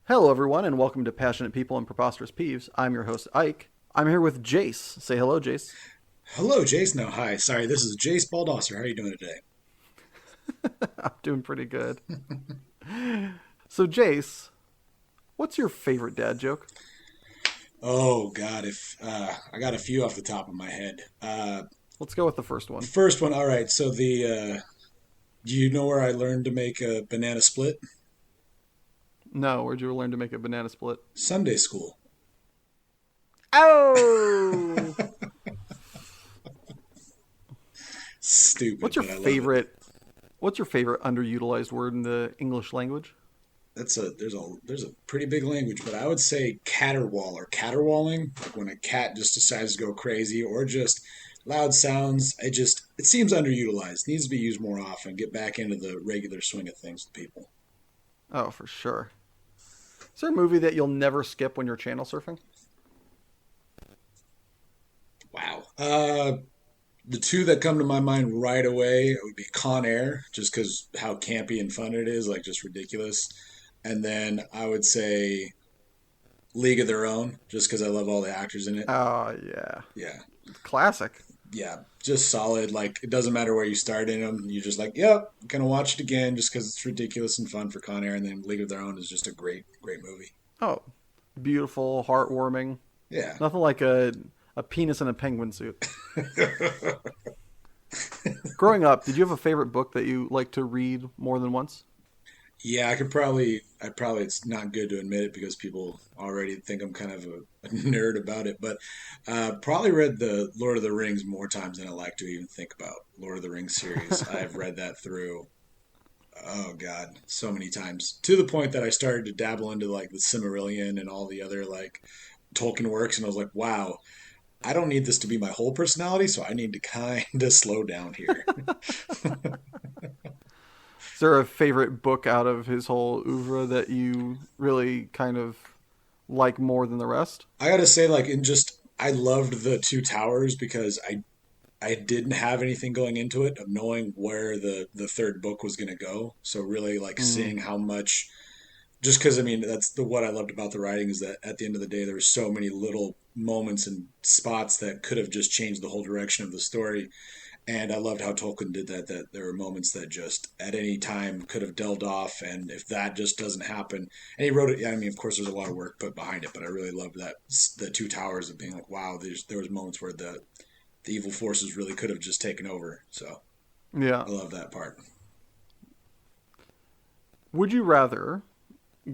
Hello, everyone, and welcome to Passionate People and Preposterous Peeves. I'm your host, Ike. I'm here with Jace. Say hello, Jace. Hello, Jace. No, hi. Sorry, this is Jace Baldosser. How are you doing today? I'm doing pretty good. So, Jace, what's your favorite dad joke? Oh God, if I got a few off the top of my head. Let's go with the first one. First one. All right. So do you know where I learned to make a banana split? No, where'd you learn to make a banana split? Sunday school. Oh! Stupid, What's your but I love it. favorite? What's your favorite underutilized word in the English language? There's a pretty big language, but I would say caterwaul or caterwauling, like when a cat just decides to go crazy, or just loud sounds. It seems underutilized. Needs to be used more often. Get back into the regular swing of things with people. Oh, for sure. Is there a movie that you'll never skip when you're channel surfing? Wow. The two that come to my mind right away would be Con Air, just because how campy and fun it is, like just ridiculous. And then I would say League of Their Own, just because I love all the actors in it. Oh, yeah. Yeah, Classic. yeah, just solid. Like it doesn't matter where you start in them. You're just like, yep, gonna watch it again, just because it's ridiculous and fun for Con Air. And then League of Their Own is just a great movie. Oh, beautiful, heartwarming. Yeah. Nothing like a penis in a penguin suit. Growing up, did you have a favorite book that you like to read more than once? Yeah, I probably, it's not good to admit it because people already think I'm kind of a nerd about it, but probably read the Lord of the Rings more times than I like to even think about. Lord of the Rings series. I've read that through, oh God, so many times to the point that I started to dabble into like the Silmarillion and all the other like Tolkien works, and I was like, wow, I don't need this to be my whole personality, so I need to kind of slow down here. Is there a favorite book out of his whole oeuvre that you really kind of like more than the rest? I gotta say, like, I loved the Two Towers because I didn't have anything going into it of knowing where the third book was gonna go. So really, like, Mm, seeing how much, just because I mean, that's the what I loved about the writing is that at the end of the day, there were so many little moments and spots that could have just changed the whole direction of the story. And I loved how Tolkien did that, that there were moments that just at any time could have delved off. And if that just doesn't happen, and he wrote it, yeah, I mean, of course, there's a lot of work put behind it, but I really loved that the Two Towers of being like, wow, there was moments where the evil forces really could have just taken over. So yeah. I love that part. Would you rather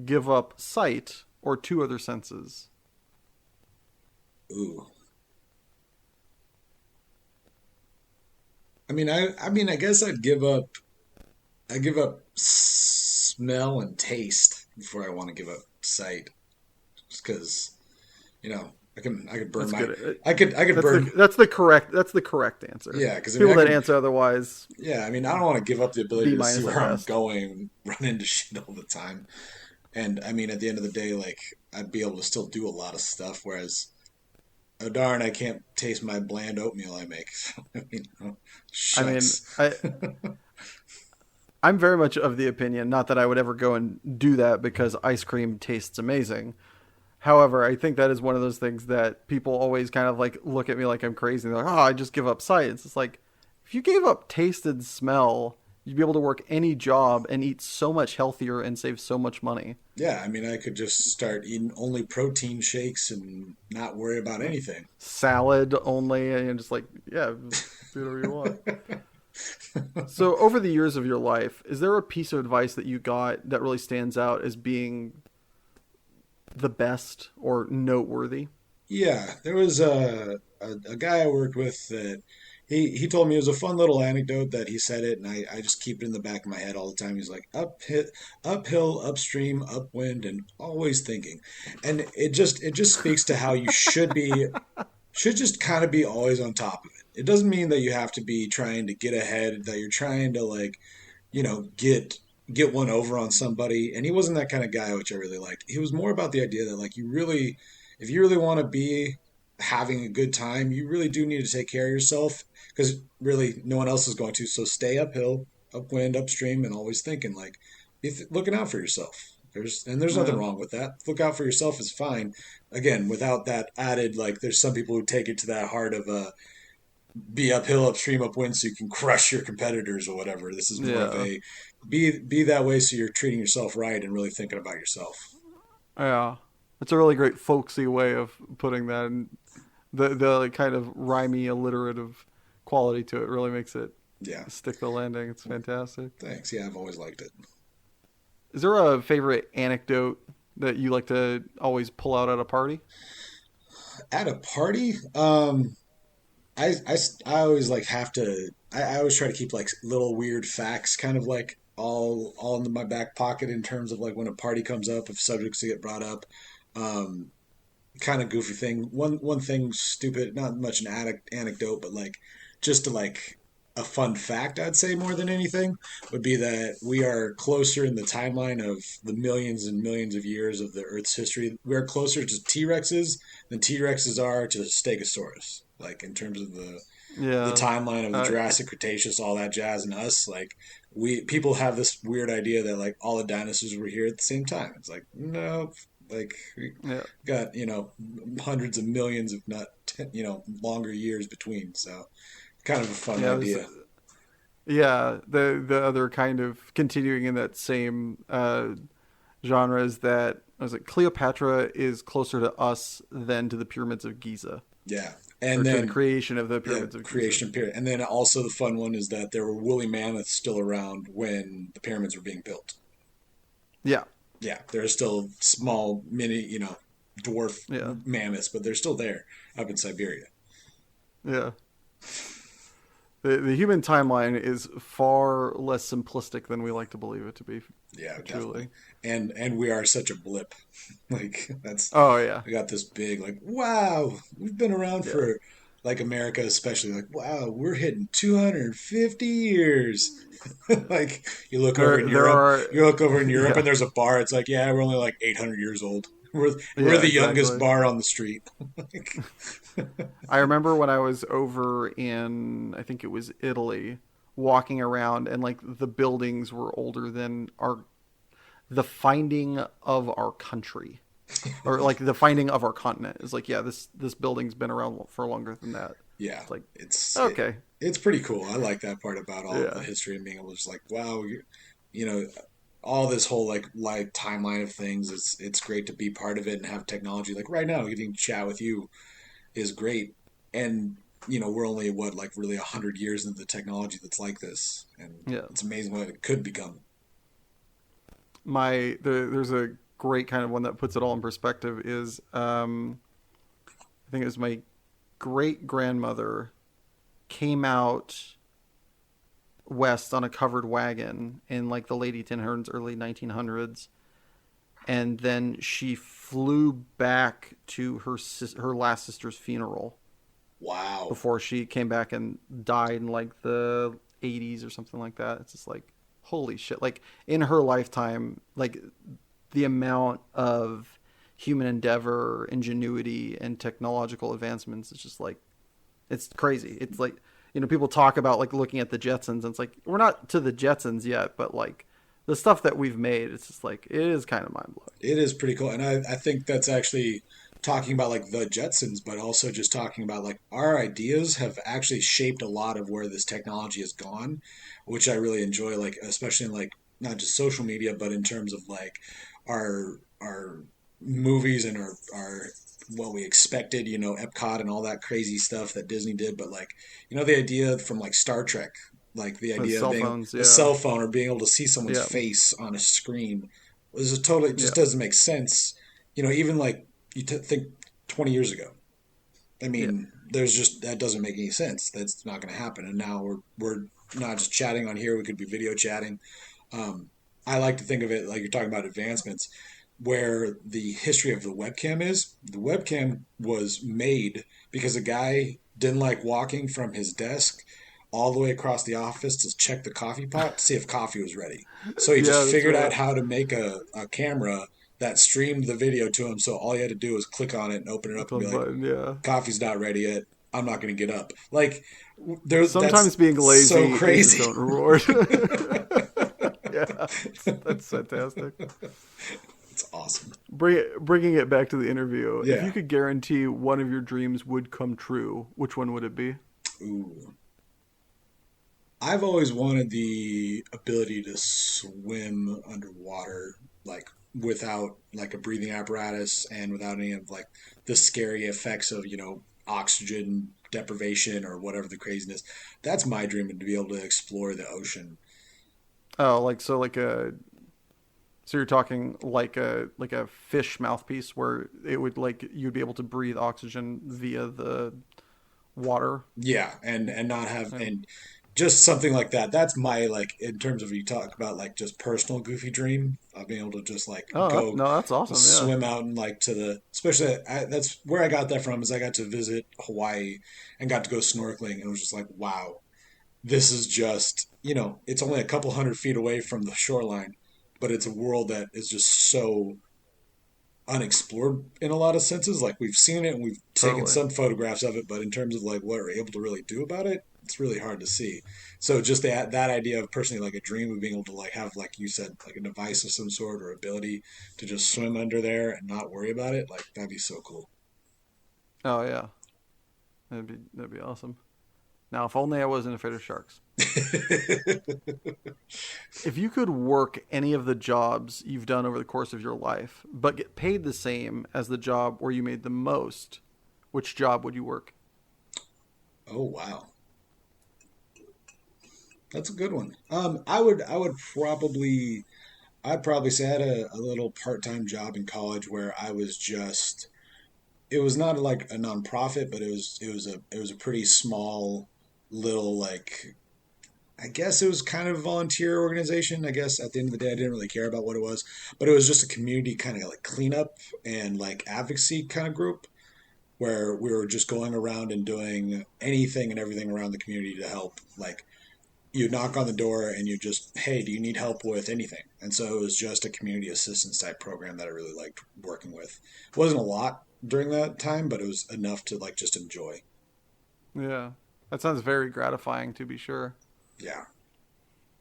give up sight or two other senses? Ooh. I guess I give up smell and taste before I want to give up sight, just because I could burn That's my good. I could burn. That's the correct answer. Yeah, because I mean, People that answer otherwise, yeah, I mean, I don't want to give up the ability B to see minus where at I'm best. going, run into shit all the time. And I mean, at the end of the day, like, I'd be able to still do a lot of stuff. Whereas, oh darn, I can't taste my bland oatmeal I make. So, I mean, oh, I mean, shucks. I'm very much of the opinion, not that I would ever go and do that because ice cream tastes amazing. However, I think that is one of those things that people always kind of like look at me like I'm crazy. They're like, "Oh, I just give up sight." It's just like if you gave up taste and smell, you'd be able to work any job and eat so much healthier and save so much money. Yeah, I mean, I could just start eating only protein shakes and not worry about Yeah. anything. Salad only, and you're just like, yeah, do whatever you want. So, over the years of your life, is there a piece of advice that you got that really stands out as being the best or noteworthy? Yeah, there was a guy I worked with that he told me it was a fun little anecdote that he said it, and I just keep it in the back of my head all the time. He's like, uphill, upstream, upwind, and always thinking. And it just speaks to how you should just kind of be always on top of it. It doesn't mean that you have to be trying to get ahead, that you're trying to like, get one over on somebody. And he wasn't that kind of guy, which I really liked. He was more about the idea that like if you really want to be having a good time, you really do need to take care of yourself because really no one else is going to. So stay uphill, upwind, upstream, and always thinking like looking out for yourself. There's nothing Yeah. wrong with that. Look out for yourself is fine. Again, without that added, like, there's some people who take it to that heart of be uphill, upstream, upwind, so you can crush your competitors or whatever. This is more of Yeah. a be that way, so you're treating yourself right and really thinking about yourself. Yeah. It's a really great folksy way of putting that, and the kind of rhymey, alliterative quality to it really makes it Yeah. stick the landing. It's fantastic. Thanks. Yeah, I've always liked it. Is there a favorite anecdote that you like to always pull out at a party? At a party, I always like have to. I always try to keep like little weird facts, kind of like all in my back pocket in terms of like when a party comes up, if subjects get brought up. Um, Kind of goofy thing. One thing, stupid, not much an anecdote, but like just to like a fun fact, I'd say more than anything would be that we are closer in the timeline of the millions and millions of years of the Earth's history. We are closer to T Rexes than T Rexes are to Stegosaurus. Like in terms of the Yeah. timeline of the Uh, Jurassic, Cretaceous, all that jazz, and us. Like we people have this weird idea that like all the dinosaurs were here at the same time. It's like no, like we yeah. got hundreds of millions, if not longer years between. So kind of a fun Yeah. idea. Yeah. The other kind of continuing in that same genre is that was it Cleopatra is closer to us than to the pyramids of Giza, Yeah, or and to the then creation of the yeah, pyramids of Giza. creation period, and then also the fun one is that there were woolly mammoths still around when the pyramids were being built. Yeah. Yeah, there are still small mini, dwarf Yeah. mammoths, but they're still there up in Siberia. Yeah. The human timeline is far less simplistic than we like to believe it to be. Yeah, definitely. Truly. And we are such a blip. Like that's Oh yeah. we got this big like wow, we've been around Yeah. for like America especially like wow, we're hitting 250 years. Like There are. You look over in Europe Yeah. and there's a bar it's like yeah, we're only like 800 years old. We're Yeah. the youngest Exactly. bar on the street. Like, I remember when I was over in, I think it was Italy, walking around, and like the buildings were older than our the finding of our country, or like the finding of our continent. Is like, yeah, this building's been around for longer than that. yeah, It's like, it's it, okay. it's pretty cool. I like that part about all of the Yeah. history and being able to just like, wow, you know, all this whole like timeline of things. It's great to be part of it and have technology. Like right now, getting to chat with you is great, and we're only what like really 100 years into the technology that's like this, and Yeah. it's amazing what it could become. There's a great kind of one that puts it all in perspective is I think it was my great grandmother came out west on a covered wagon in like the late 1800s, early 1900s, and then she flew back to her last sister's funeral Wow. before she came back and died in like the 80s or something like that. It's just like holy shit! Like in her lifetime, like the amount of human endeavor, ingenuity, and technological advancements is just like it's crazy. It's like people talk about like looking at the Jetsons, and it's like we're not to the Jetsons yet, but like the stuff that we've made, it's just like it is kind of mind blowing. It is pretty cool. And I think that's actually talking about like the Jetsons, but also just talking about like our ideas have actually shaped a lot of where this technology has gone, which I really enjoy, like especially in like not just social media, but in terms of like our movies and our what we expected, Epcot and all that crazy stuff that Disney did, but like, the idea from like Star Trek, like the The idea of cell being phones, a yeah, cell phone or being able to see someone's yeah, face on a screen was a totally yeah, just doesn't make sense. Even like think 20 years ago. I yeah, mean, there's just that doesn't make any sense. That's not going to happen. And now we're not just chatting on here. We could be video chatting. I like to think of it like you're talking about advancements, where the history of the webcam is. The webcam was made because a guy didn't like walking from his desk all the way across the office to check the coffee pot to see if coffee was ready. So he just yeah. That's figured out right. how to make a camera that streamed the video to him. So all he had to do was click on it and open it up It's and be on like, button, yeah. coffee's not ready yet. I'm not going to get up. Like, there, Sometimes that's being so lazy is its crazy. own reward. Yeah, that's fantastic. It's awesome. Bringing it back to the interview, if you Yeah. could guarantee one of your dreams would come true, which one would it be? Ooh. I've always wanted the ability to swim underwater, like without like a breathing apparatus and without any of like the scary effects of, oxygen deprivation or whatever the craziness. That's my dream, to be able to explore the ocean. Oh, so you're talking like a fish mouthpiece where it would like you'd be able to breathe oxygen via the water. Yeah, and not have And, and just something like that. That's my like in terms of you talk about like just personal goofy dream of being able to just like oh, go no, that's awesome. Yeah. swim out and like to the especially that's where I got that from is I got to visit Hawaii and got to go snorkeling and it was just like wow, this is just it's only a couple hundred feet away from the shoreline, but it's a world that is just so unexplored in a lot of senses. Like we've seen it and we've taken Totally. some photographs of it, but in terms of like what we're able to really do about it, it's really hard to see. So just that idea of personally like a dream of being able to like have like you said like a device of some sort or ability to just swim under there and not worry about it, like that'd be so cool. Oh yeah, that'd be awesome. Now, if only I wasn't afraid of sharks. If you could work any of the jobs you've done over the course of your life, but get paid the same as the job where you made the most, which job would you work? Oh wow, that's a good one. I'd probably say I had a little part-time job in college where I was just it was not like a nonprofit, but it was a pretty small little like I guess it was kind of a volunteer organization. I guess at the end of the day, I didn't really care about what it was, but it was just a community kind of like cleanup and like advocacy kind of group where we were just going around and doing anything and everything around the community to help. Like you knock on the door and you just, hey, do you need help with anything? And so it was just a community assistance type program that I really liked working with. It wasn't a lot during that time, but it was enough to like just enjoy. Yeah, that sounds very gratifying to be sure. Yeah,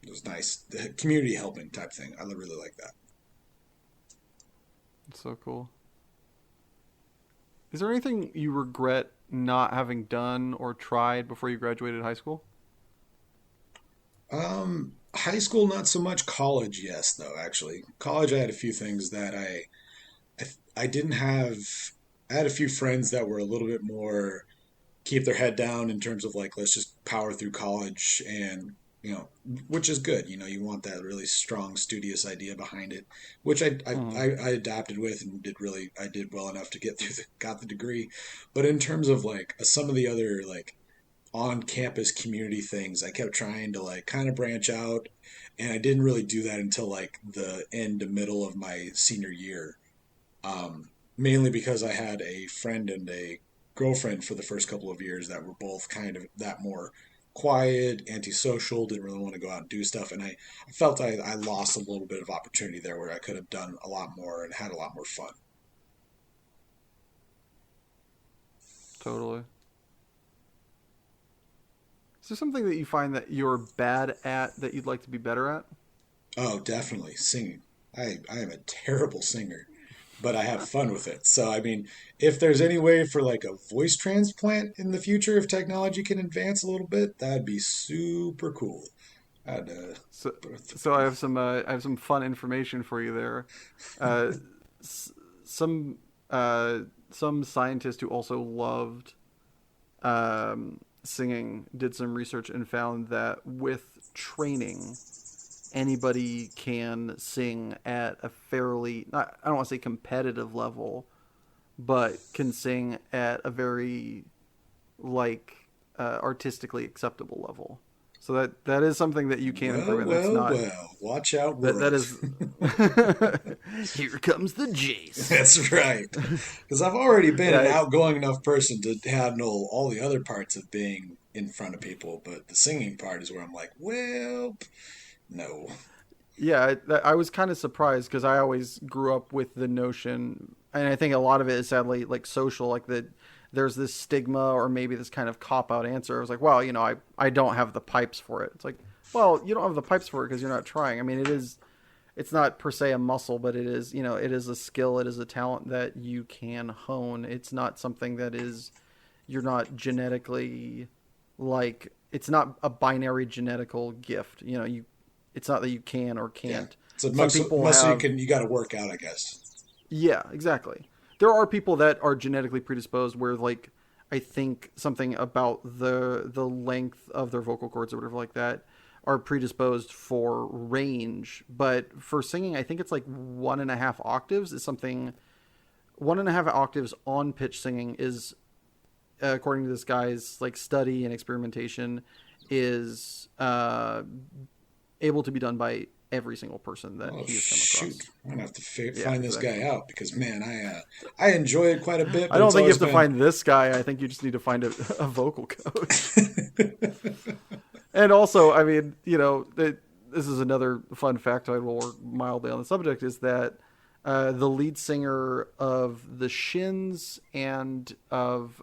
it was nice. The community helping type thing. I really like that. It's so cool. Is there anything you regret not having done or tried before you graduated high school? High school, not so much. College, yes, though. Actually, college, I had a few things that I didn't have. I had a few friends that were a little bit more keep their head down in terms of like let's just power through college and which is good. You want that really strong studious idea behind it, which Hmm. I adapted with and I did well enough to get through got the degree. But in terms of like some of the other like on campus community things. I kept trying to like kind of branch out, and I didn't really do that until like the end to middle of my senior year. Mainly because I had a friend and a girlfriend for the first couple of years that were both kind of that more quiet, antisocial, didn't really want to go out and do stuff. And I felt I lost a little bit of opportunity there where I could have done a lot more and had a lot more fun. Totally. Is there something that you find that you're bad at that you'd like to be better at? Oh, definitely singing. I am a terrible singer, but I have fun with it. So, I mean, if there's any way for like a voice transplant in the future, if technology can advance a little bit, that'd be super cool. I'd, So, so I have some fun information for you there. Uh, s- some some scientist who also loved singing did some research and found that with training, anybody can sing at a fairly not, I don't want to say competitive level, but can sing at a very like artistically acceptable level. So that is something that you can well, improve, and that's well, not well. Watch out, that world. is. Here comes the Jace. That's right. Because I've already been an Yeah, outgoing enough person to handle all the other parts of being in front of people, but the singing part is where I'm like, well, no. yeah. I was kind of surprised because I always grew up with the notion, and I think a lot of it is sadly like social, like that. There's this stigma or maybe this kind of cop out answer. I was like, well, I don't have the pipes for it. It's like, Well, you don't have the pipes for it because you're not trying. I mean, it's not per se a muscle, but it is, it is a skill, it is a talent that you can hone. It's not something that is, you're not genetically, like, it's not a binary genetical gift. It's not that you can or Yeah. can't. It's a Some muscle, people muscle have, you got to work out, I guess. yeah, exactly. There are people that are genetically predisposed where, like, I think something about the length of their vocal cords or whatever like that are predisposed for range. But for singing, I think it's like 1.5 octaves is something. 1.5 octaves on pitch singing is, according to this guy's like study and experimentation, is able to be done by every single person that Oh he has come shoot! across. I'm gonna have to Yeah, find this exactly. guy out because man, I enjoy it quite a bit, I but don't it's think you always have to been. find this guy. I think you just need to find a vocal coach. And also, I mean, this is another fun factoid while we're mildly on the subject is that the lead singer of the Shins and of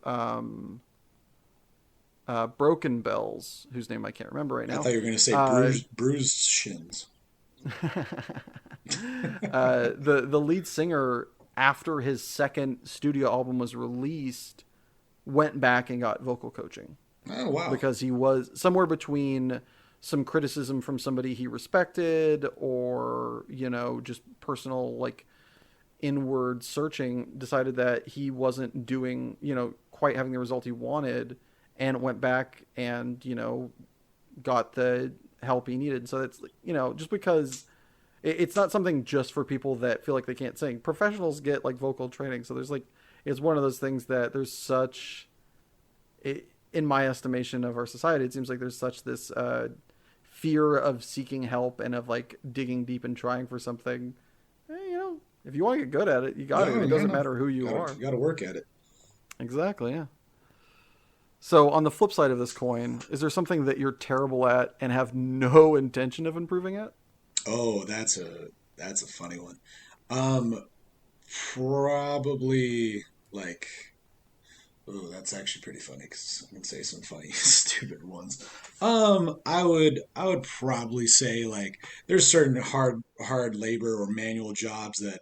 Broken Bells, whose name I can't remember right I now, thought you were gonna say uh, bruised shins. the lead singer, after his second studio album was released, went back and got vocal coaching Oh wow! because he was somewhere between some criticism from somebody he respected or just personal like inward searching, decided that he wasn't doing quite having the result he wanted, and went back and got the help he needed. So it's just because it's not something just for people that feel like they can't sing. Professionals get like vocal training, so there's like it's one of those things that there's such in my estimation of our society, it seems like there's such this fear of seeking help and of like digging deep and trying for something. If you want to get good at it, you got to. No, It yeah, doesn't no. matter who you Gotta are. gotta work at it. Exactly. Yeah. So on the flip side of this coin, is there something that you're terrible at and have no intention of improving at? Oh, that's a funny one. Um, Probably like oh, that's actually pretty funny because I can say some funny stupid ones. I would probably say like there's certain hard labor or manual jobs that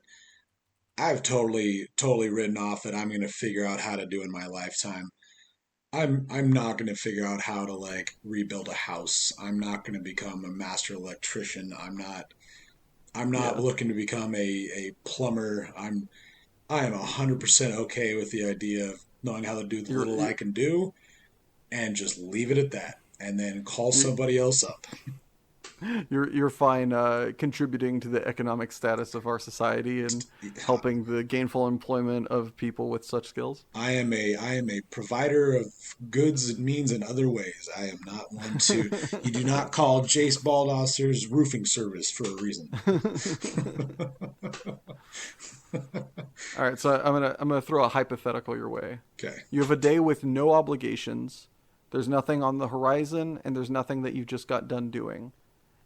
I've totally written off that I'm gonna figure out how to do in my lifetime. I'm not gonna figure out how to like rebuild a house. I'm not gonna become a master electrician. I'm not Yeah. looking to become a plumber. I am 100% okay with the idea of knowing how to do the You're little I you're can do and just leave it at that and then call you're somebody else up. you're fine contributing to the economic status of our society and helping the gainful employment of people with such skills. I am a provider of goods and means in other ways. I am not one to you do not call Jace Baldosser's roofing service for a reason. All right, so I'm gonna throw a hypothetical your way. Okay. You have a day with no obligations. There's nothing on the horizon, and there's nothing that you just got done doing.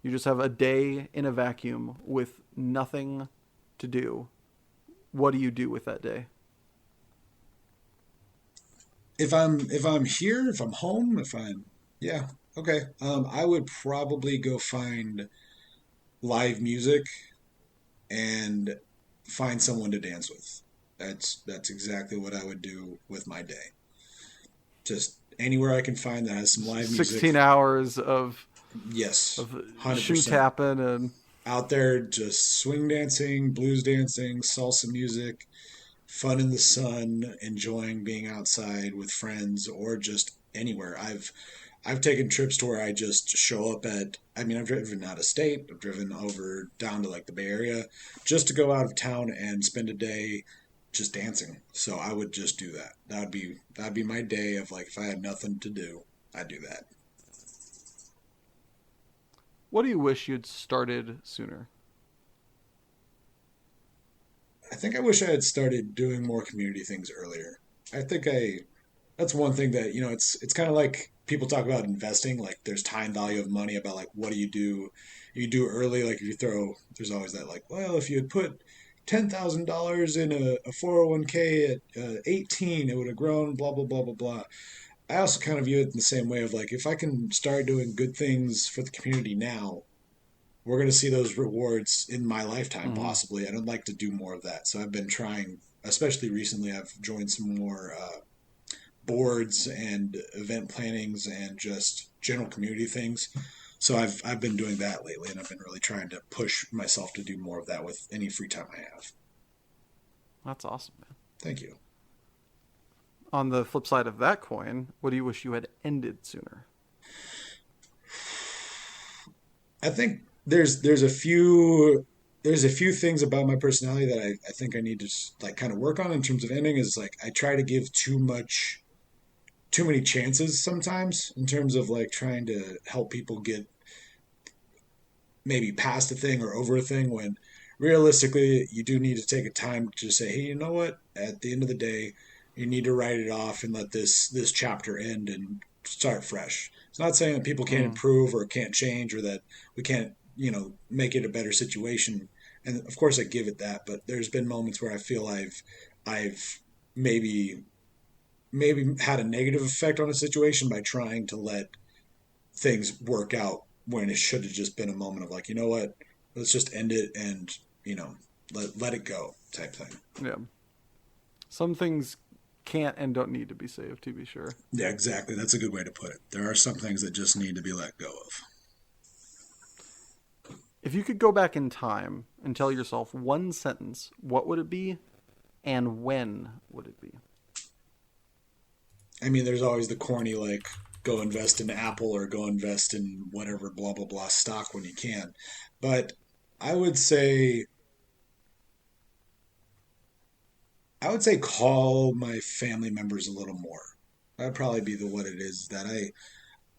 You just have a day in a vacuum with nothing to do. What do you do with that day? If I'm here, if I'm home, if I'm yeah, okay. I would probably go find live music and find someone to dance with. That's exactly what I would do with my day. Just anywhere I can find that has some live music. 16 hours Yes, of shoe 100%. tapping and Out there just swing dancing, blues dancing, salsa music, fun in the sun, enjoying being outside with friends or just anywhere. I've taken trips to where I just show up at I mean I've driven out of state, I've driven over down to like the Bay Area just to go out of town and spend a day just dancing. So I would just do that. That'd be my day of like if I had nothing to do, I'd do that. what do you wish you'd started sooner? I think I wish I had started doing more community things earlier. I think I that's one thing that it's kind of like people talk about investing like there's time value of money about like what do you do early like if you throw there's always that like well if you had put $10,000 in a 401k at 18 it would have grown blah blah blah blah blah I also kind of view it in the same way of like, if I can start doing good things for the community now, we're going to see those rewards in my lifetime, Hmm. possibly. And I'd like to do more of that. So I've been trying, especially recently, I've joined some more boards and event plannings and just general community things. So I've been doing that lately, and I've been really trying to push myself to do more of that with any free time I have. That's awesome, man. Thank you. On the flip side of that coin, what do you wish you had ended sooner? I think there's a few things about my personality that I think I need to like kind of work on in terms of ending. Is like I try to give too many chances sometimes in terms of like trying to help people get maybe past a thing or over a thing when realistically you do need to take a time to say, hey, you know what, at the end of the day you need to write it off and let this chapter end and start fresh. It's not saying that people can't Mm, improve or can't change or that we can't make it a better situation, and of course I give it that, but there's been moments where I feel I've maybe had a negative effect on a situation by trying to let things work out when it should have just been a moment of like, you know what, let's just end it and let it go type thing. yeah. Some things can't and don't need to be saved, to be sure. Yeah, exactly. That's a good way to put it. There are some things that just need to be let go of. If you could go back in time and tell yourself one sentence, what would it be and when would it be? I mean, there's always the corny like go invest in Apple or go invest in whatever blah blah blah stock when you can. But I would say I would say call my family members a little more. That'd probably be the what it is that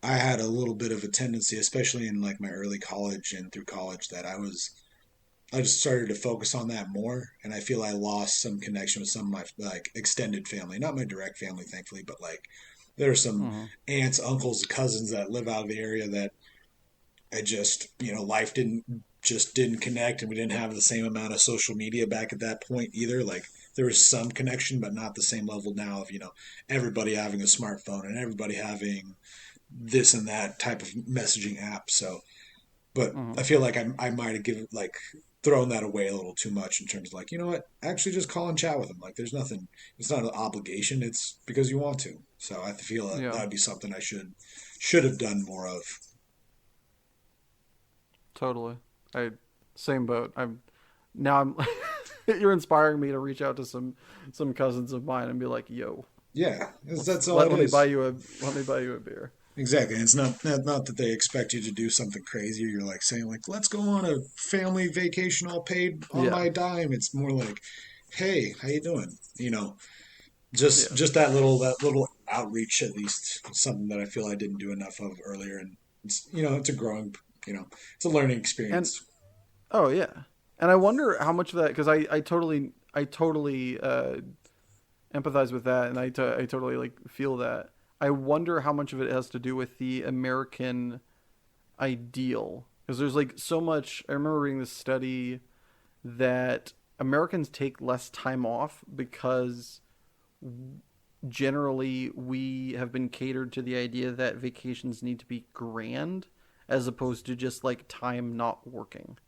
I had a little bit of a tendency, especially in like my early college and through college, that I just started to focus on that more, and I feel I lost some connection with some of my like extended family, not my direct family, thankfully, but like there are some Mm-hmm. aunts, uncles, cousins that live out of the area that I just life didn't connect, and we didn't have the same amount of social media back at that point either. Like there was some connection, but not the same level now of everybody having a smartphone and everybody having this and that type of messaging app. So, but Mm-hmm. I feel like I might have given like thrown that away a little too much in terms of like, you know what, actually just call and chat with them. Like there's nothing, it's not an obligation. It's because you want to. So I feel that Yeah, would be something I should have done more of. totally. I same boat. I'm you're inspiring me to reach out to some cousins of mine and be like, "Yo, Yeah, let's that's all it let me buy is. you a let me buy you a beer." Exactly. And it's not that they expect you to do something crazy. You're like saying like, let's go on a family vacation all paid on Yeah. my dime. It's more like, hey, how you doing? Yeah. Just that little outreach at least something that I feel I didn't do enough of earlier, and it's a growing it's a learning And experience. oh yeah. And I wonder how much of that cuz I totally empathize with that and I totally like feel that. I wonder how much of it has to do with the American ideal because there's like so much. I remember reading this study that Americans take less time off because generally we have been catered to the idea that vacations need to be grand as opposed to just like time not working.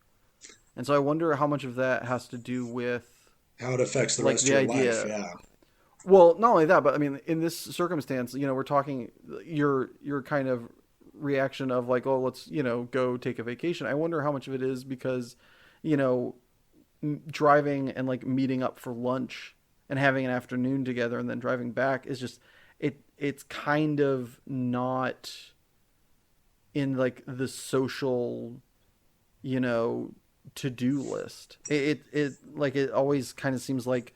And so I wonder how much of that has to do with How it affects the like rest of the your life. idea. Yeah. Well, not only that, but I mean, in this circumstance, we're talking your kind of reaction of like, oh, let's go take a vacation. I wonder how much of it is because, you know, driving and like meeting up for lunch and having an afternoon together and then driving back is just it's kind of not in like the social, you know, to-do list. It like it always kind of seems like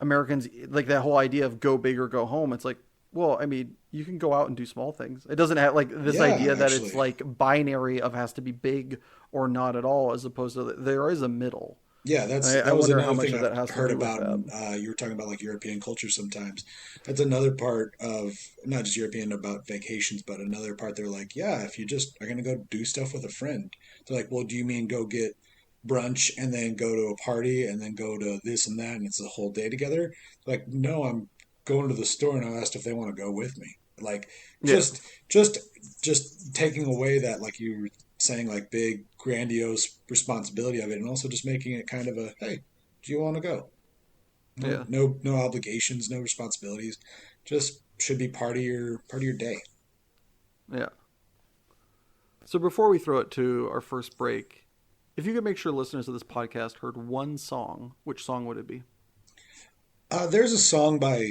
Americans like that whole idea of go big or go home. It's like, well, I mean, you can go out and do small things. It doesn't have like this Yeah, idea that it's actually. like binary of has to be big or not at all, as opposed to there is a middle. Yeah, And that's I that was wonder how another much thing of I've that has to heard do with about. that. And you were talking about like European culture sometimes. That's another part of not just European about vacations, but another part. They're like, yeah, if you just are gonna go do stuff with a friend, they're like, well, do you mean go get brunch and then go to a party and then go to this and that and it's a whole day together? Like, no, I'm going to the store and I asked if they want to go with me. Like Yeah. just just just taking away that, like you were saying, like big grandiose responsibility of it, and also just making it kind of a, hey, do you want to go? No, Yeah. no obligations, no responsibilities. Just should be part of your day. Yeah. So before we throw it to our first break, if you could make sure listeners of this podcast heard one song, which song would it be? There's a song by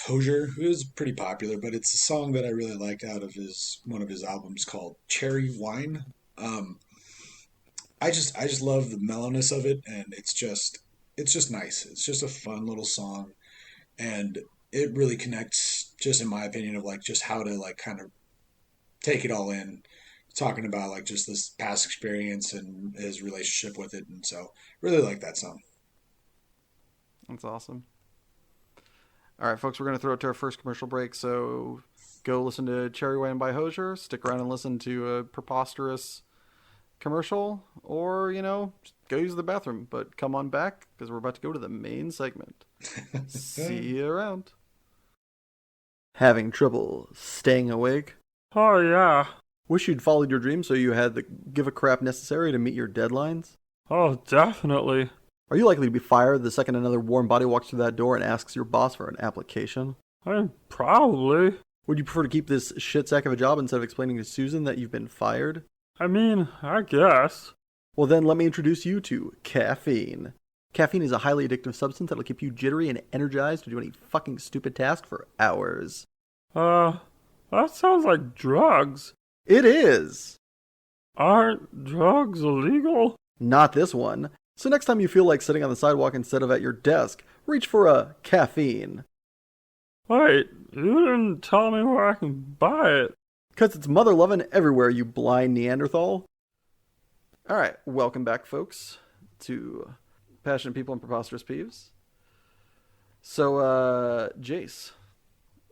Hosier who is pretty popular, but it's a song that I really liked out of his one of his albums called Cherry Wine. Um, I just love the mellowness of it, and it's just nice. It's just a fun little song, and it really connects, just in my opinion, of like just how to like kind of take it all in, talking about like just this past experience and his relationship with it, and so really like that song. That's awesome. All right, folks, we're going to throw it to our first commercial break. So go listen to Cherry Wine by Hosier. Stick around and listen to a Preposterous Commercial, or, just go use the bathroom. But come on back because we're about to go to the main segment. See you around. Having trouble staying awake? Oh, yeah. Wish you'd followed your dream so you had the give a crap necessary to meet your deadlines? Oh, definitely. Are you likely to be fired the second another warm body walks through that door and asks your boss for an application? Probably. Would you prefer to keep this shit sack of a job instead of explaining to Susan that you've been fired? I mean, I guess. Well, then let me introduce you to caffeine. Caffeine is a highly addictive substance that'll keep you jittery and energized to do any fucking stupid task for hours. That sounds like drugs. It is! Aren't drugs illegal? Not this one. So next time you feel like sitting on the sidewalk instead of at your desk, reach for a caffeine. Wait, you didn't tell me where I can buy it. 'Cause it's mother lovin' everywhere, you blind Neanderthal. Alright, welcome back, folks, to Passionate People and Preposterous Peeves. So, Jace,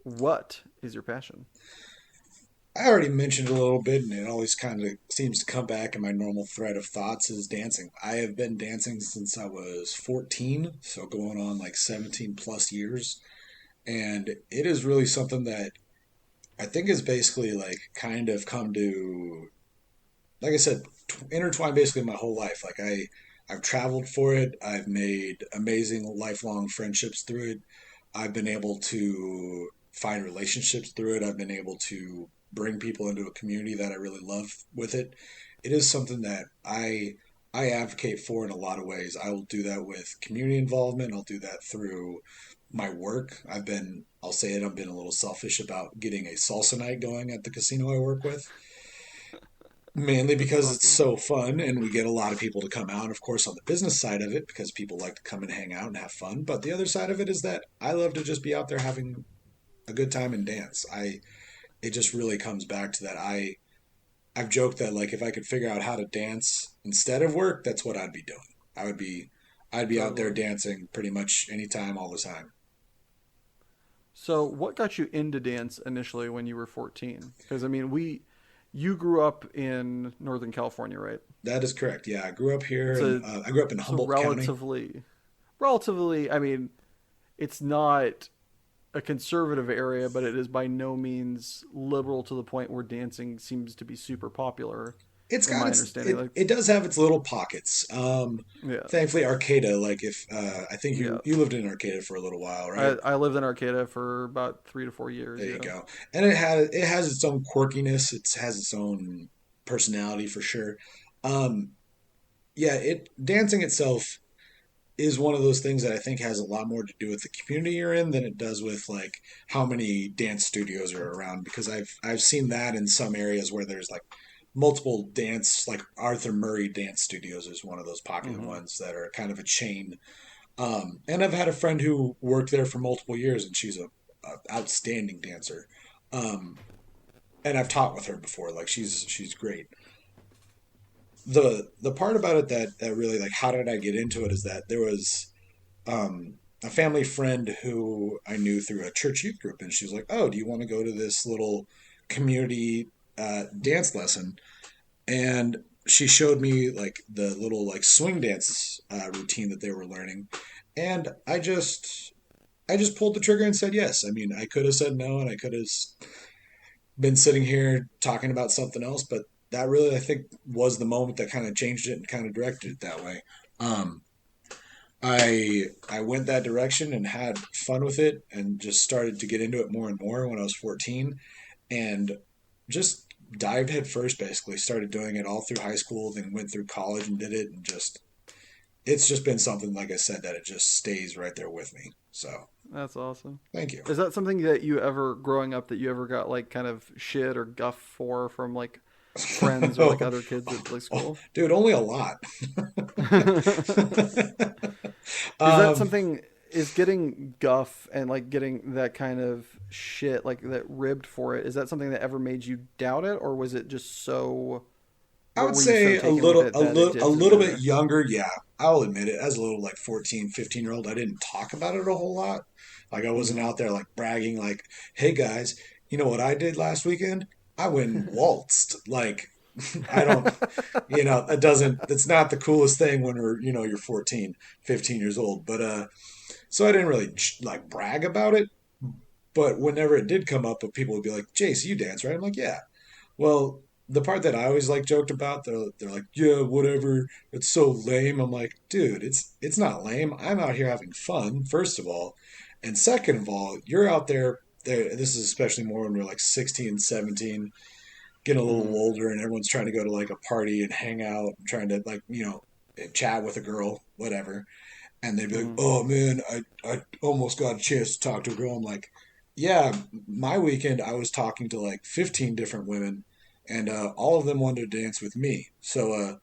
what is your passion? I already mentioned a little bit, and it always kind of seems to come back in my normal thread of thoughts is dancing. I have been dancing since I was 14, so going on like 17 plus years. And it is really something that I think is basically like kind of come to, like I said, intertwined basically my whole life. I've traveled for it. I've made amazing lifelong friendships through it. I've been able to find relationships through it. I've been able to bring people into a community that I really love with it. It is something that I advocate for in a lot of ways. I will do that with community involvement. I'll do that through my work. I'll say it, I've been a little selfish about getting a salsa night going at the casino I work with, mainly That's because it's awesome. so fun and we get a lot of people to come out. Of course, on the business side of it, because people like to come and hang out and have fun. But the other side of it is that I love to just be out there having a good time and dance. It just really comes back to that. I've joked that like if I could figure out how to dance instead of work, that's what I'd be doing. I would be I'd be out there Totally. dancing pretty much anytime, all the time. So, what got you into dance initially when you were 14? Because, I mean, you grew up in Northern California, right? That is correct. Yeah, I grew up here, and So, I grew up in so Humboldt County. relatively, I mean, it's not a conservative area, but it is by no means liberal to the point where dancing seems to be super popular, It's in got my its understanding. Like, it does have its little pockets. yeah, Thankfully, Arcata. Like if I think yeah. you lived in Arcata for a little while, right? I lived in Arcata for about 3 to 4 years. There you Yeah. go. And it has its own quirkiness. It has its own personality for sure. Um, yeah, it dancing itself is one of those things that I think has a lot more to do with the community you're in than it does with like how many dance studios are around, because I've seen that in some areas where there's like multiple dance, like Arthur Murray Dance Studios is one of those popular Hmm. ones that are kind of a chain. And I've had a friend who worked there for multiple years, and she's a outstanding dancer. Um, and I've taught with her before. Like she's great. The part about it that really like how did I get into it is that there was a family friend who I knew through a church youth group, and she was like, "Oh, do you want to go to this little community dance lesson?" And she showed me like the little like swing dance routine that they were learning, and I just I just pulled the trigger and said yes. I mean, I could have said no, and I could have been sitting here talking about something else, but that really, I think, was the moment that kind of changed it and kind of directed it that way. Um, I went that direction and had fun with it, and just started to get into it more and more when I was 14, and just dived head first. Basically, started doing it all through high school, then went through college and did it, and just it's just been something, like I said, that it just stays right there with me. So That's awesome. thank you. Is that something that you ever, growing up, that you ever got like kind of shit or guff for from like friends or like other kids at like Oh, school? dude, only a lot. Is that um, something, is getting guff and like getting that kind of shit, like that ribbed for it, is that something that ever made you doubt it, or was it just so, I what would were you so say taken with it that it a doesn't little bit matter? younger. Yeah, I'll admit it. As a little like 14, 15 year old, I didn't talk about it a whole lot. Like I wasn't Mm-hmm. out there like bragging like, "Hey guys, you know what I did last weekend? I went and waltzed." Like I don't, it doesn't, it's not the coolest thing when you're 14, 15 years old. But so I didn't really like brag about it, but whenever it did come up, people would be like, "Jace, you dance, right?" I'm like, "Yeah." Well, the part that I always like joked about, they're like, "Yeah, whatever. It's so lame." I'm like, "Dude, it's not lame. I'm out here having fun, first of all, and second of all, you're out there. There, this is especially more when we're like 16, 17, getting a little Mm-hmm. older, and everyone's trying to go to like a party and hang out, trying to like chat with a girl, whatever." And they'd be like, Mm-hmm. "Oh man, I almost got a chance to talk to a girl." I'm like, "Yeah, my weekend I was talking to like 15 different women, and all of them wanted to dance with me. So,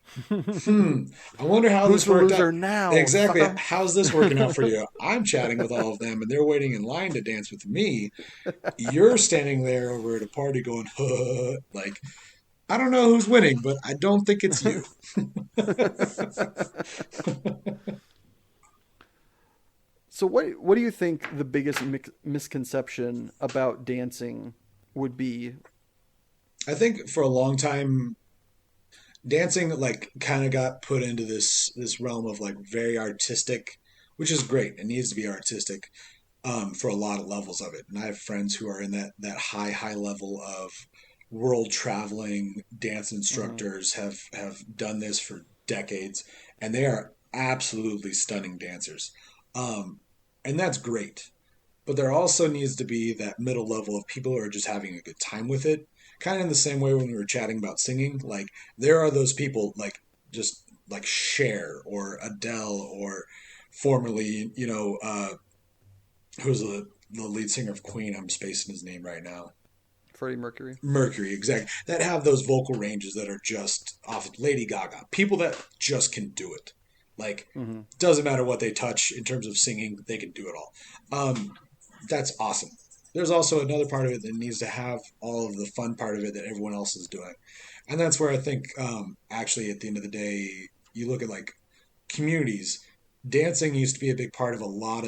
hmm, I wonder how Who's this the worked out. loser now, Exactly, sucker? how's this working out for you? I'm chatting with all of them, and they're waiting in line to dance with me. You're standing there over at a party going, huh, like." I don't know who's winning, but I don't think it's you. So what do you think the biggest misconception about dancing would be? I think for a long time dancing like kind of got put into this realm of like very artistic, which is great. It needs to be artistic for a lot of levels of it. And I have friends who are in that high level of world traveling dance Mm-hmm. instructors, have done this for decades, and they are absolutely stunning dancers. Um, and that's great. But there also needs to be that middle level of people who are just having a good time with it. Kind of in the same way when we were chatting about singing. Like, there are those people, like, just like Cher or Adele or formerly, who's the lead singer of Queen? I'm spacing his name right now. Freddie Mercury. Mercury, exactly. That have those vocal ranges that are just off. Lady Gaga. People that just can do it. Like, Mm-hmm. doesn't matter what they touch in terms of singing, they can do it all. That's awesome. There's also another part of it that needs to have all of the fun part of it that everyone else is doing, and that's where I think actually at the end of the day, you look at like communities. Dancing used to be a big part of a lot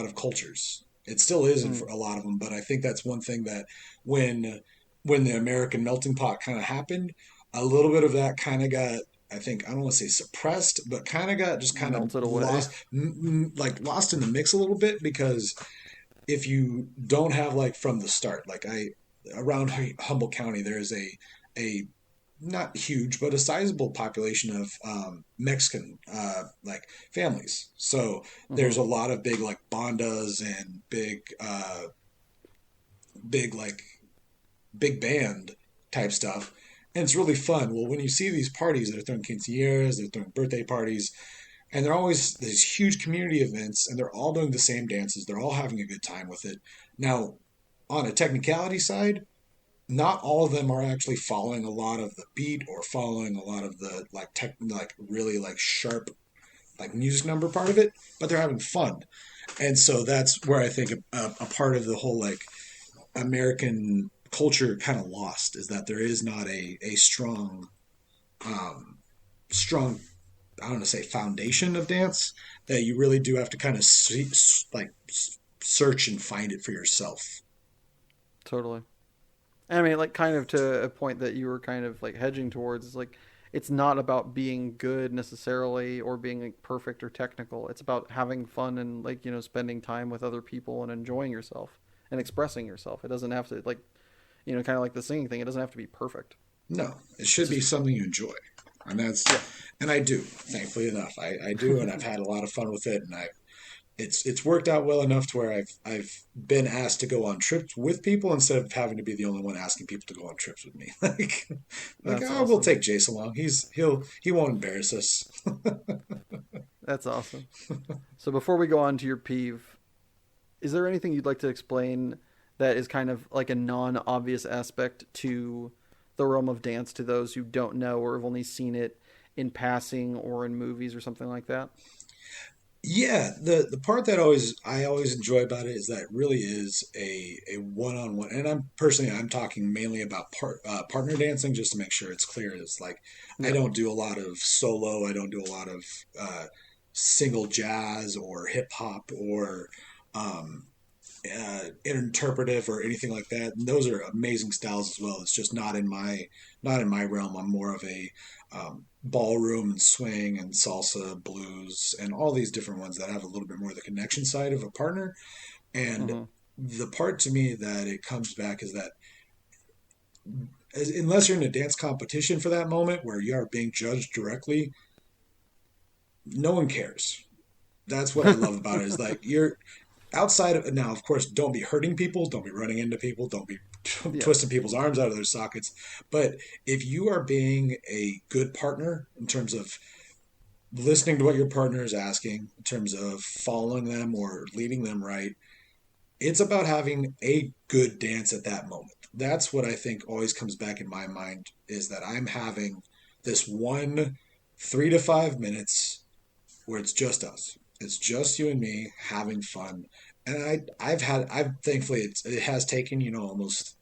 of cultures. It still is in Mm-hmm. a lot of them, but I think that's one thing that when when the American melting pot kind of happened, a little bit of that kind of got, I think, I don't want to say suppressed, but kind of got just kind of Melted away. lost, like lost in the mix a little bit, because if you don't have like from the start, like around Humboldt County, there is a not huge, but a sizable population of Mexican like families. So Mm-hmm. there's a lot of big like bandas and big like big band type stuff. And it's really fun. Well, when you see these parties, they're throwing quinceañeras, they're throwing birthday parties, and they're always these huge community events, and they're all doing the same dances. They're all having a good time with it. Now, on a technicality side, not all of them are actually following a lot of the beat or following a lot of the like like really like sharp like music number part of it, but they're having fun. And so that's where I think a part of the whole like American culture kind of lost, is that there is not a um, strong, I don't want to say foundation of dance, that you really do have to kind of like search and find it for yourself. Totally. And I mean, like, kind of to a point that you were kind of like hedging towards, is like, it's not about being good necessarily or being like perfect or technical. It's about having fun and like, spending time with other people and enjoying yourself and expressing yourself. It doesn't have to like, kind of like the singing thing. It doesn't have to be perfect. No, it It's should be just something you enjoy. And yeah. and I do, thankfully enough. I do, and I've had a lot of fun with it, and it's worked out well enough to where I've been asked to go on trips with people instead of having to be the only one asking people to go on trips with me. Like That's oh, we'll awesome. take Jace along. He won't embarrass us. That's awesome. So before we go on to your peeve, is there anything you'd like to explain that is kind of like a non-obvious aspect to the realm of dance to those who don't know or have only seen it in passing or in movies or something like that? Yeah, the part that I always enjoy about it is that it really is a one-on-one, and I'm talking mainly about partner dancing, just to make sure it's clear. It's like I Yeah. don't do a lot of solo, I don't do a lot of single jazz or hip hop or um, interpretive or anything like that. And those are amazing styles as well. It's just not in my realm. I'm more of a ballroom and swing and salsa, blues, and all these different ones that have a little bit more of the connection side of a partner. And Mm-hmm. the part to me that it comes back is that unless you're in a dance competition for that moment where you are being judged directly, no one cares. That's what I love about it is like you're outside of now, of course, don't be hurting people, don't be running into people, don't be Yeah. twisting people's arms out of their sockets. But if you are being a good partner in terms of listening to what your partner is asking, in terms of following them or leading them right, it's about having a good dance at that moment. That's what I think always comes back in my mind is that I'm having this one 3 to 5 minutes where it's just us. It's just you and me having fun. And I've thankfully it has taken, almost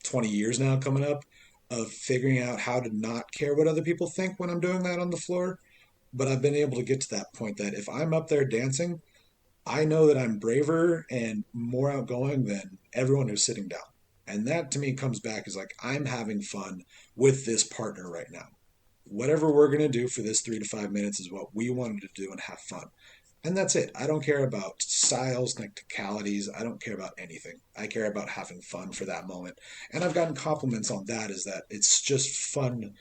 20 years now coming up of figuring out how to not care what other people think when I'm doing that on the floor. But I've been able to get to that point that if I'm up there dancing, I know that I'm braver and more outgoing than everyone who's sitting down. And that to me comes back as like, I'm having fun with this partner right now. Whatever we're going to do for this 3 to 5 minutes is what we wanted to do and have fun. And that's it. I don't care about styles, technicalities. I don't care about anything. I care about having fun for that moment. And I've gotten compliments on that is that it's just fun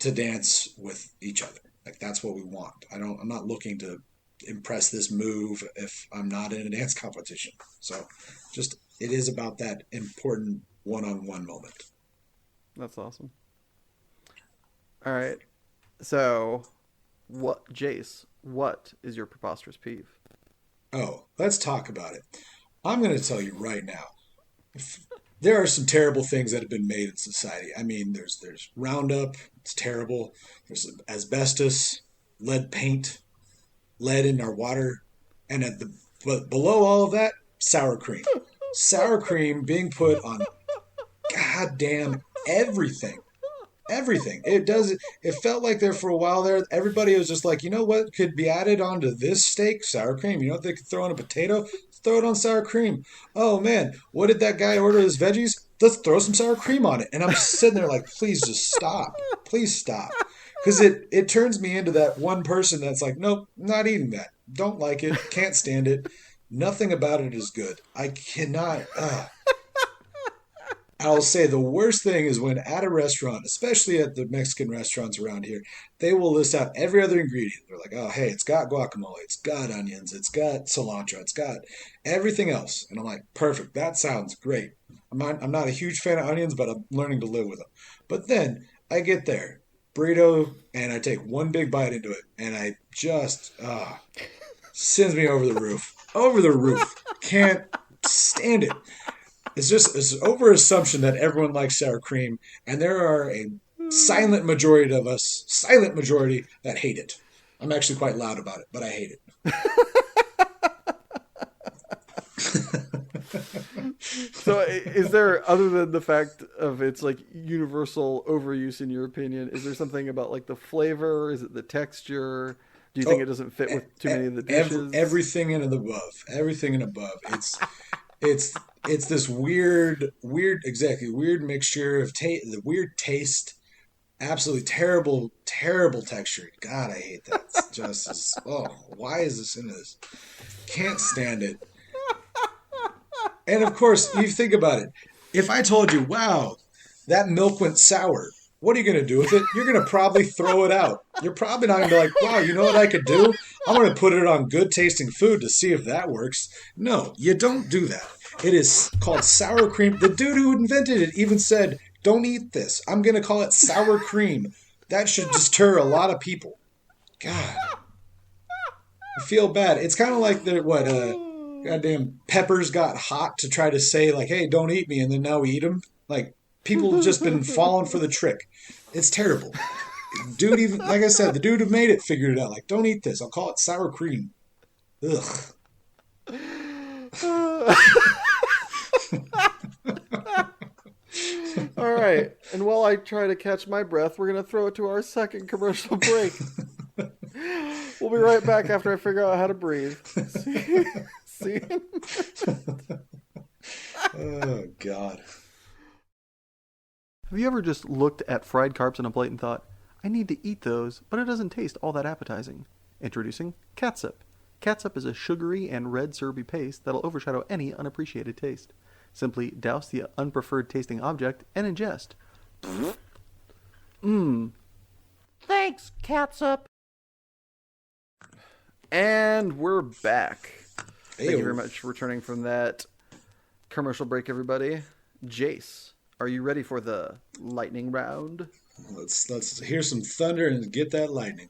to dance with each other. Like that's what we want. I'm not looking to impress this move if I'm not in a dance competition. So just it is about that important one-on-one moment. That's awesome. All right. So, Jace, what is your preposterous peeve? Oh, let's talk about it. I'm going to tell you right now. There are some terrible things that have been made in society. I mean, there's Roundup, it's terrible. There's asbestos, lead paint, lead in our water, and but below all of that, sour cream. Sour cream being put on goddamn everything. Everything. It felt like there for a while there, everybody was just like, you know what could be added onto this steak? Sour cream. You know what they could throw on a potato? Throw it on sour cream. Oh man, what did that guy order as veggies? Let's throw some sour cream on it. And I'm sitting there like, please just stop. Please stop. Because it turns me into that one person that's like, nope, not eating that. Don't like it. Can't stand it. Nothing about it is good. I cannot. I'll say the worst thing is when at a restaurant, especially at the Mexican restaurants around here, they will list out every other ingredient. They're like, oh, hey, it's got guacamole, it's got onions, it's got cilantro, it's got everything else. And I'm like, perfect, that sounds great. I'm not a huge fan of onions, but I'm learning to live with them. But then I get there, burrito, and I take one big bite into it, and I just, sends me over the roof. Over the roof. Can't stand it. It's an over assumption that everyone likes sour cream, and there are a silent majority that hate it. I'm actually quite loud about it, but I hate it. So, is there, other than the fact of its like universal overuse, in your opinion, is there something about like the flavor? Is it the texture? Do you think it Oh, doesn't fit with too many of the dishes? everything and above, everything and above. It's it's this weird mixture of the weird taste Absolutely terrible, terrible texture. God, I hate that. It's just, oh, why is this in this? Can't stand it. And of course, you think about it. If I told you, wow, that milk went sour, what are you going to do with it? You're going to probably throw it out. You're probably not going to be like, wow, you know what I could do? I'm going to put it on good tasting food to see if that works. No, you don't do that. It is called sour cream. The dude who invented it even said, don't eat this. I'm going to call it sour cream. That should deter a lot of people. God, I feel bad. It's kind of like the what goddamn peppers got hot to try to say like, "Hey, don't eat me," and then now we eat them. Like people have just been falling for the trick. It's terrible. Dude, even like I said, the dude who made it figured it out. Like, don't eat this. I'll call it sour cream. Ugh. All right. And while I try to catch my breath, we're going to throw it to our second commercial break. We'll be right back after I figure out how to breathe. See? Oh God. Have you ever just looked at fried carbs on a plate and thought, I need to eat those, but it doesn't taste all that appetizing? Introducing catsup. Catsup is a sugary and red syrupy paste that'll overshadow any unappreciated taste. Simply douse the unpreferred tasting object and ingest. Mmm. Thanks, catsup. And we're back. Thank you very much for returning from that commercial break, everybody. Jace, are you ready for the lightning round? Let's hear some thunder and get that lightning.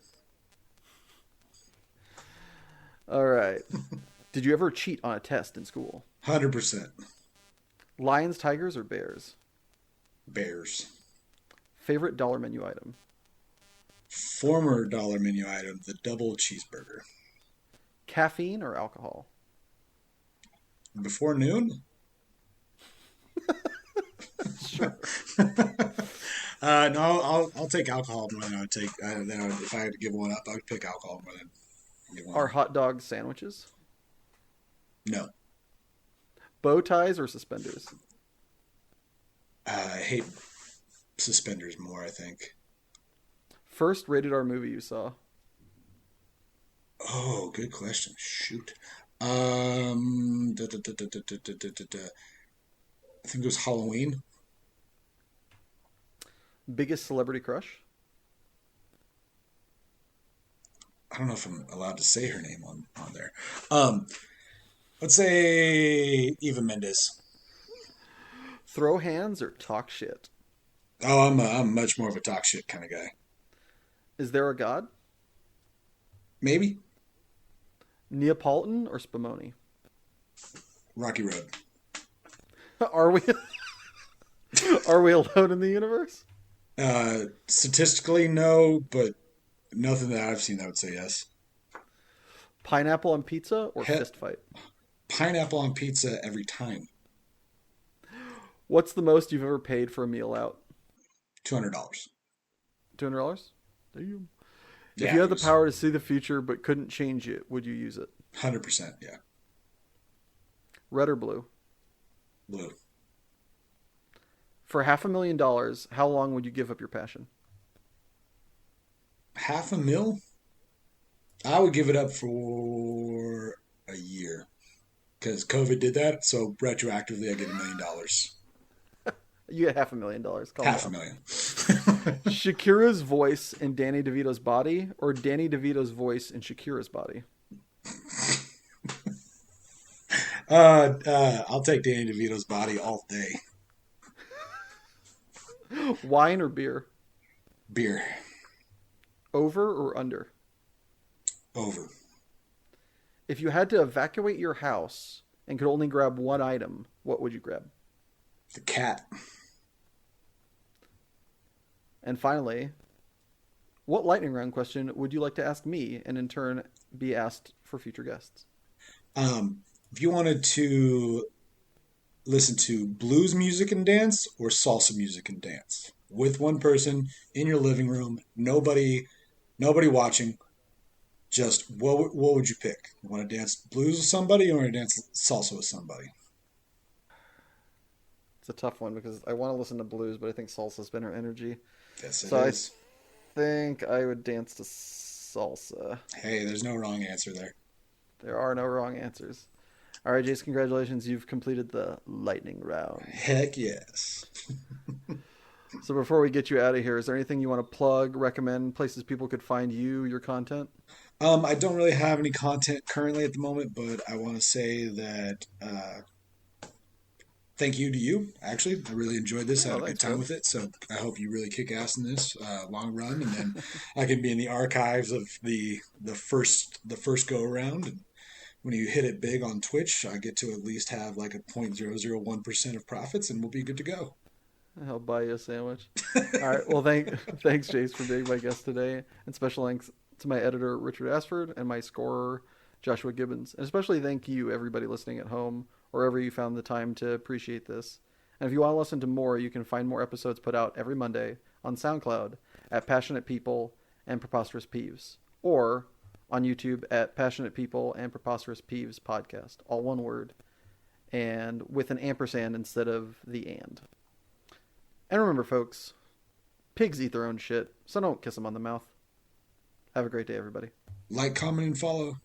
All right. Did you ever cheat on a test in school? 100%. Lions, tigers, or bears? Bears. Favorite dollar menu item? Former dollar menu item, the double cheeseburger. Caffeine or alcohol? Before noon? Sure. No, I'll take alcohol more than I would take. If I had to give one up, I would pick alcohol more than give one Are up. hot dog sandwiches? No. Bow ties or suspenders? I hate suspenders more, I think. First rated R movie you saw? Oh, good question. Shoot. I think it was Halloween. Biggest celebrity crush? I don't know if I'm allowed to say her name on there. Let's say Eva Mendes. Throw hands or talk shit? Oh, I'm much more of a talk shit kind of guy. Is there a god? Maybe Neapolitan or Spumoni? Rocky Road. Are we are we alone in the universe? Statistically, no, but nothing that I've seen that would say yes. Pineapple on pizza or fist fight? Pineapple on pizza every time. What's the most you've ever paid for a meal out? $200. $200? Damn. Yeah, If you had it the was power to see the future but couldn't change it, would you use it? 100%. Yeah, Red or blue? blue. For $500,000, how long would you give up your passion? $500,000. I would give it up for a year because COVID did that. So retroactively, I get $1 million. You get $500,000. Calm Half a down. million. Shakira's voice in Danny DeVito's body or Danny DeVito's voice in Shakira's body? I'll take Danny DeVito's body all day. Wine or beer? Beer. Over or under? Over. If you had to evacuate your house and could only grab one item, what would you grab? The cat. And finally, what lightning round question would you like to ask me and in turn be asked for future guests? If you wanted to listen to blues music and dance or salsa music and dance with one person in your living room, nobody watching, just what would you pick? You want to dance blues with somebody or want to dance salsa with somebody? It's a tough one because I want to listen to blues, but I think salsa's better energy. Yes, it So I is. think I would dance to salsa. Hey, there's no wrong answer there. There are no wrong answers. All right, Jace, congratulations. You've completed the lightning round. Heck yes. So before we get you out of here, is there anything you want to plug, recommend, places people could find you, your content? I don't really have any content currently at the moment, but I want to say that thank you to you. Actually, I really enjoyed this. I Oh, had a good thanks, time bud. with it. So I hope you really kick ass in this long run, and then I can be in the archives of the first go around. And when you hit it big on Twitch, I get to at least have like a 0.001% of profits, and we'll be good to go. I'll buy you a sandwich. All right. Well, thanks, Jace, for being my guest today, and special thanks to my editor Richard Ashford and my scorer Joshua Gibbons, and especially thank you, everybody listening at home, wherever you found the time to appreciate this. And if you want to listen to more, you can find more episodes put out every Monday on SoundCloud at Passionate People and Preposterous Peeves, or on YouTube at Passionate People and Preposterous Peeves Podcast, all one word, and with an ampersand instead of the and. And remember, folks, pigs eat their own shit, so don't kiss them on the mouth. Have a great day, everybody. Like, comment, and follow.